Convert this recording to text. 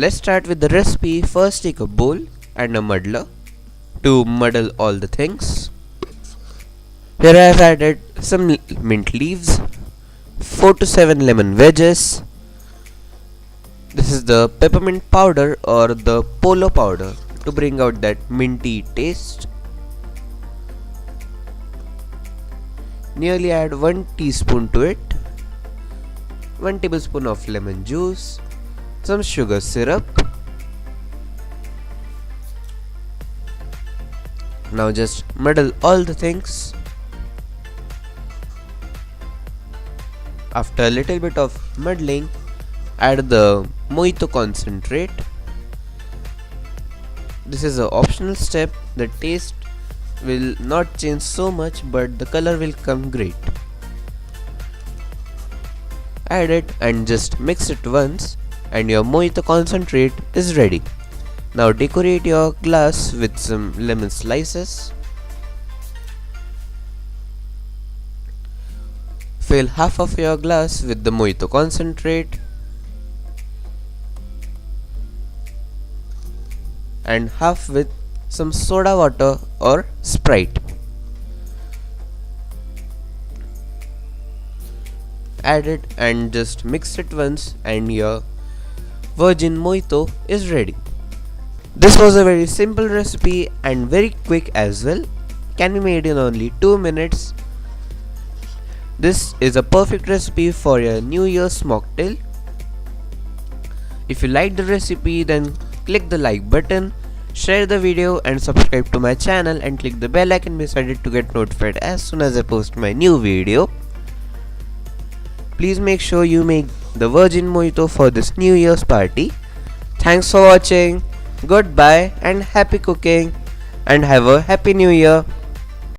let's start with the recipe. First take a bowl and a muddler to muddle all the things. Here I have added some mint leaves, 4 to 7 lemon wedges. This is the peppermint powder or the Polo powder to bring out that minty taste. Nearly add 1 teaspoon to it, 1 tablespoon of lemon juice, some sugar syrup. Now just muddle all the things. After a little bit of muddling, add the Mojito Concentrate. This is an optional step. The taste will not change so much, but the color will come great. Add it and just mix it once and your Mojito Concentrate is ready. Now decorate your glass with some lemon slices. Fill half of your glass with the Mojito Concentrate and half with some soda water or Sprite. Add it and just mix it once and your Virgin Mojito is ready. This was a very simple recipe and very quick as well. Can be made in only 2 minutes. This is a perfect recipe for your New Year's mocktail. If you like the recipe, then click the like button, share the video and subscribe to my channel and click the bell icon beside it to get notified as soon as I post my new video. Please make sure you make the Virgin Mojito for this New Year's party. Thanks for watching. Goodbye and happy cooking and have a happy new year.